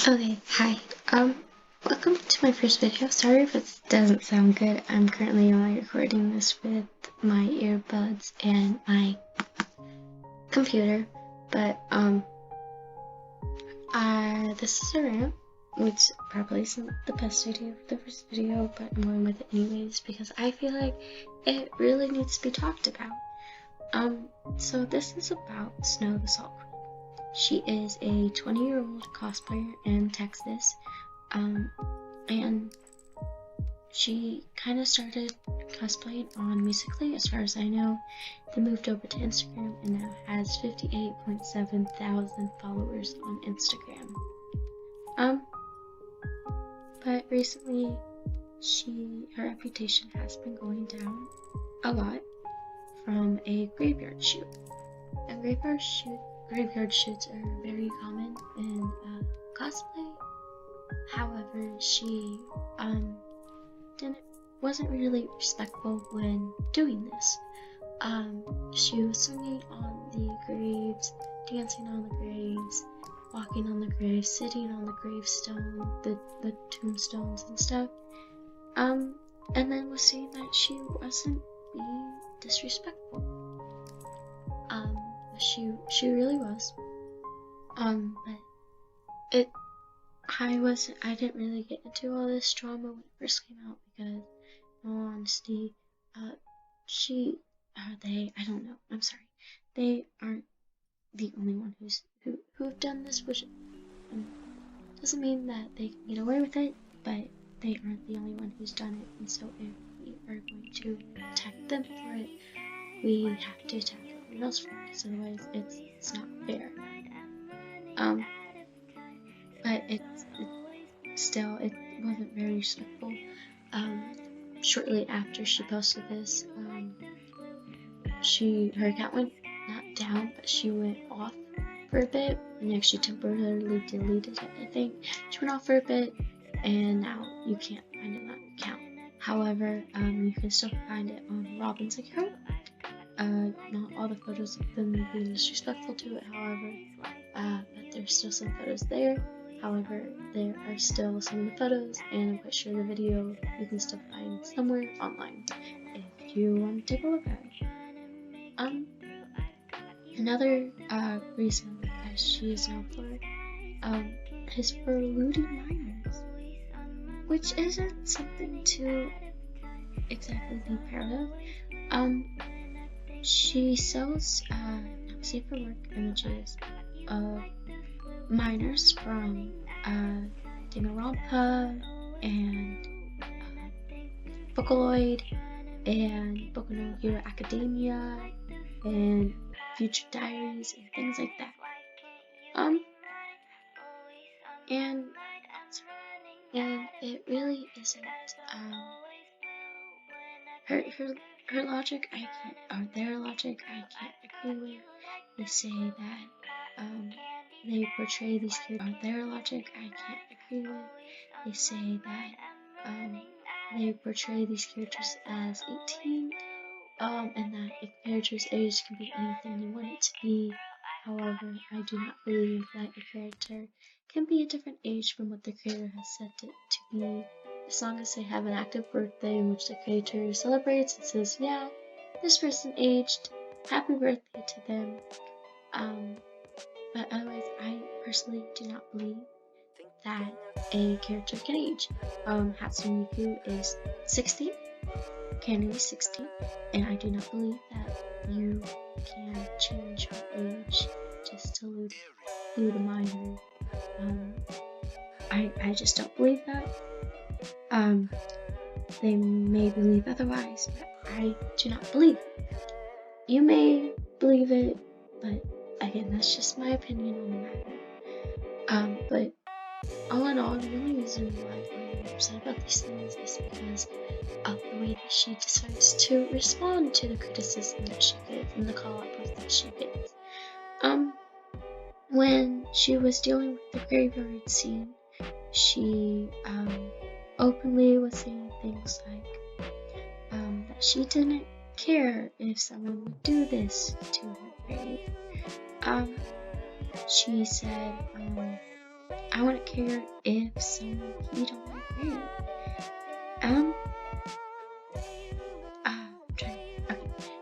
Okay, hi. Welcome to my first video. Sorry if it doesn't sound good. I'm currently only recording this with my earbuds and my computer, but this is a rant, which probably isn't the best idea for the first video, but I'm going with it anyways because I feel like it really needs to be talked about. So this is about SnowTheSaltQueen. She is a 20-year-old cosplayer in Texas, and she kind of started cosplaying on Musically, as far as I know. Then moved over to Instagram and now has 58.7 thousand followers on Instagram. But recently, her reputation has been going down a lot from a graveyard shoot. And graveyard shoots are very common in cosplay. However, she wasn't really respectful when doing this. She was singing on the graves, dancing on the graves, walking on the graves, sitting on the gravestone, the tombstones and stuff. And then was saying that she wasn't being disrespectful. She really was. But I didn't really get into all this drama when it first came out because, in all honesty, I don't know, I'm sorry, they aren't the only one who have done this, which doesn't mean that they can get away with it, but they aren't the only one who's done it, and so if we are going to attack them for it, we have to attack everyone else for it, because otherwise it's not fair. But it wasn't very respectful. Shortly after she posted this, her account went not down, but she went off for a bit, and actually temporarily deleted it, I think. She went off for a bit, and now you can't find it on that account. However, you can still find it on Robin's account. Not all the photos of them being disrespectful to it, however, but there's still some photos there. However, there are still some of the photos, and I'm quite sure the video you can still find somewhere online if you want to take a look at it. Another reason that she is known for is for looting minors, which isn't something to exactly be proud of. She sells safe for work images of minors from Grandpop and Vocaloid and Boku no Hero Academia and Future Diaries and things like that. And it really isn't her logic their logic I can't agree with. They say that they portray these characters their logic I can't agree with. They say that they portray these characters as 18, and that a character's age can be anything you want it to be. However, I do not believe that a character can be a different age from what the creator has set it to be, as long as they have an active birthday in which the creator celebrates and says, yeah, this person aged, happy birthday to them. But otherwise, I personally do not believe that a character can age. Hatsune Miku is 16, Candy is 16, and I do not believe that you can change her age just to lose a minor. I just don't believe that. They may believe otherwise, but I do not believe it. You may believe it, but again, that's just my opinion on the matter. But all in all, the only reason why I'm upset about these things is because of the way that she decides to respond to the criticism that she gets and the call-out posts that she gets. When she was dealing with the graveyard scene, she openly was saying things like that she didn't care if someone would do this to her grave. She said, I wouldn't care if someone peed on my grave. Okay.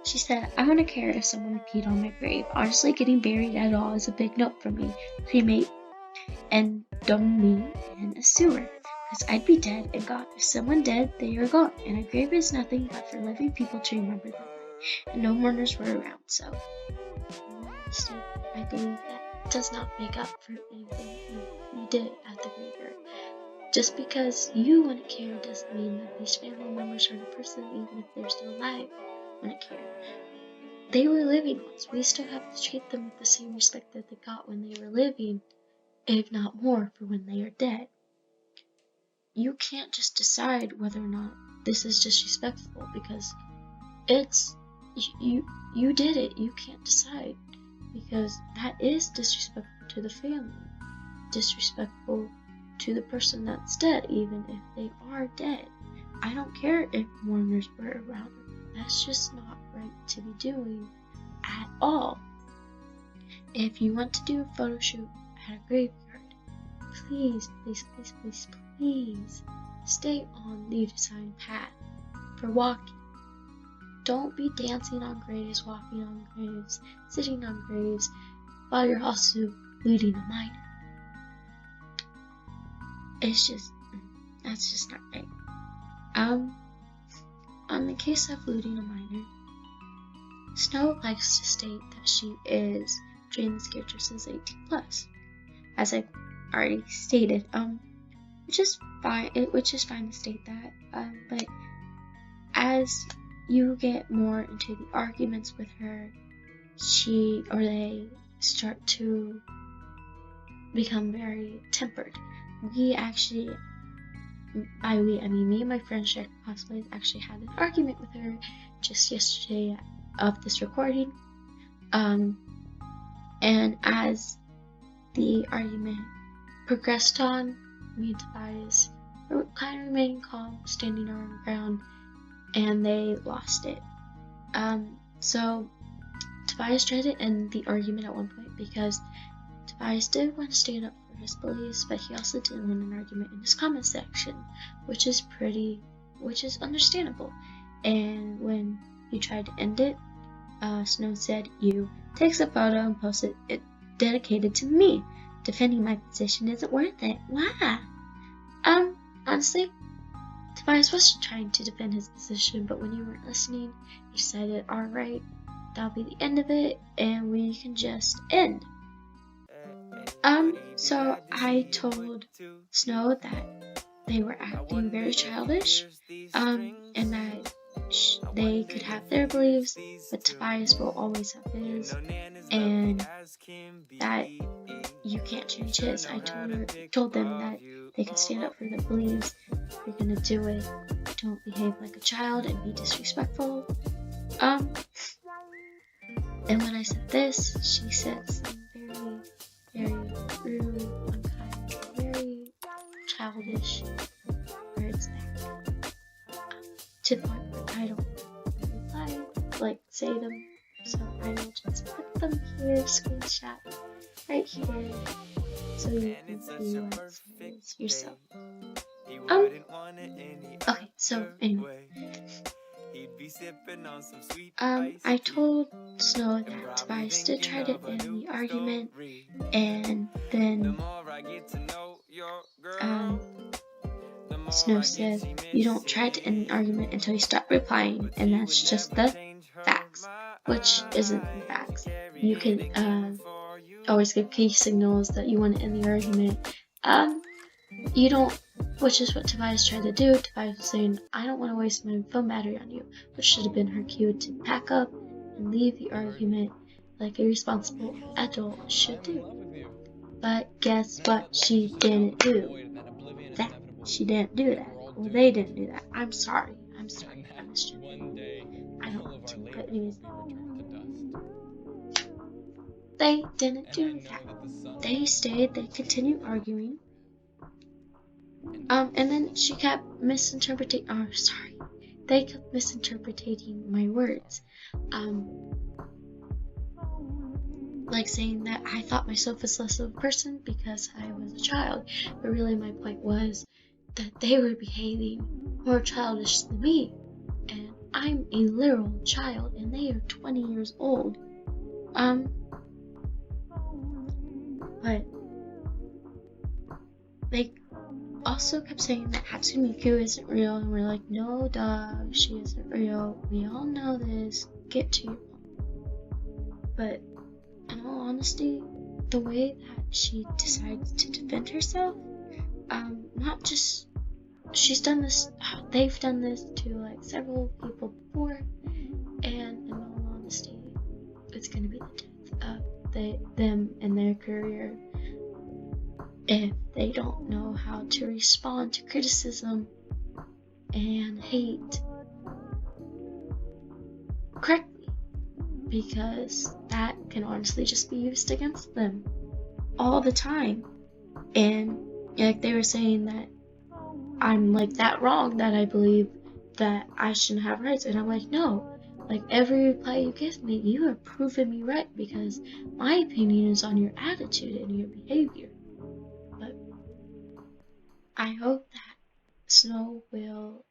She said, I wouldn't care if someone peed on my grave. Honestly, getting buried at all is a big no for me. Cremate and dump me in a sewer. Because I'd be dead and gone. If someone dead, they are gone. And a grave is nothing but for living people to remember them. And no mourners were around, so I believe that does not make up for anything you did at the graveyard. Just because you wouldn't care doesn't mean that these family members or the person, even if they're still alive, wouldn't care. They were living ones. We still have to treat them with the same respect that they got when they were living, if not more, for when they are dead. You can't just decide whether or not this is disrespectful because it's you did it. You can't decide because that is disrespectful to the family, disrespectful to the person that's dead, even if they are dead. I don't care if mourners were around her. That's just not right to be doing at all. If you want to do a photo shoot at a graveyard, please, please, please, please, please stay on the assigned path for walking. Don't be dancing on graves, walking on graves, sitting on graves, while you're also looting a minor. It's just, that's just not right. On the case of looting a minor, Snow likes to state that she is treating this character since 18+, as I already stated, which is fine to state that, but as you get more into the arguments with her, they start to become very tempered. We actually, by we, I mean me and my friend Shaq Cosplays actually had an argument with her just yesterday of this recording. And as the argument progressed on, me and Tobias were kind of remaining calm, standing on the ground, and they lost it. So Tobias tried to end the argument at one point because Tobias did want to stand up for his beliefs, but he also didn't want an argument in his comment section, which is understandable. And when he tried to end it, Snow said, "You takes a photo and posts it dedicated to me. Defending my position isn't worth it." Wow. Honestly, Tobias was trying to defend his position, but when you weren't listening, he decided, alright, that'll be the end of it, and we can just end. So I told Snow that they were acting very childish, and that they could have their beliefs, but Tobias will always have his, and that you can't change his. I told them that they can stand up for their beliefs. If you're gonna do it, don't behave like a child and be disrespectful. And when I said this, she said some very, very rude, unkind, very childish words back. To the point where I don't reply, say them. So I will just put them here, screenshot right here, so you can see what it says yourself. Okay, so anyway, I told Snow that Tobias did try to end the argument, and then Snow said, "You don't try to end the argument until you stop replying," and that's just the facts, which isn't the facts. You can always give key signals that you want to end the argument. You don't, which is what Tobias tried to do. Tobias was saying, "I don't want to waste my phone battery on you," which should have been her cue to pack up and leave the argument like a responsible adult should do. But guess what? She didn't do that. She didn't do that. Well, they didn't do that. I'm sorry. I misjudged. I don't want to, but anyways, they didn't do that. They stayed. They continued arguing. And then she kept misinterpreting. Oh, sorry. They kept misinterpreting my words. like saying that I thought myself as less of a person because I was a child, but really my point was that they were behaving more childish than me, and I'm a literal child and they are 20 years old. But they also kept saying that Hatsune Miku isn't real, and we're like, no dog, she isn't real, we all know this, get to your point. But in all honesty, the way that she decides to defend herself, not just, she's done this, they've done this to like several people before, and in all honesty, it's gonna be the death of them and their career if they don't know how to respond to criticism and hate correctly, because that can honestly just be used against them all the time. And like they were saying that I'm like that wrong, that I believe that I shouldn't have rights, and I'm like, no, like every reply you give me, you have proven me right, because my opinion is on your attitude and your behavior. But I hope that Snow will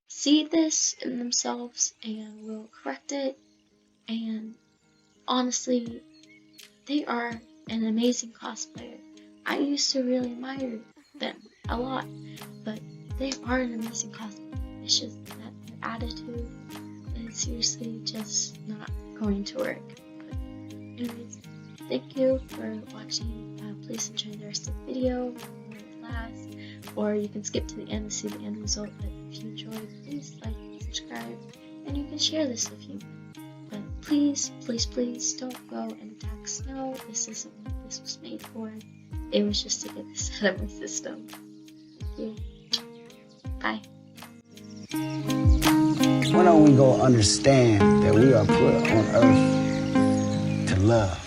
see this in themselves and will correct it. And honestly, they are an amazing cosplayer. I used to really admire them a lot, but they are an amazing cosplayer. It's just that their attitude is seriously just not going to work. But anyways, thank you for watching. Please enjoy the rest of the video when it lasts, or you can skip to the end to see the end result. But if you enjoyed, please like, subscribe, and you can share this if you want. But please, please, please don't go and attack Snow. This isn't what this was made for. It was just to get this out of my system. Thank you. Bye. When are we gonna understand that we are put on earth to love?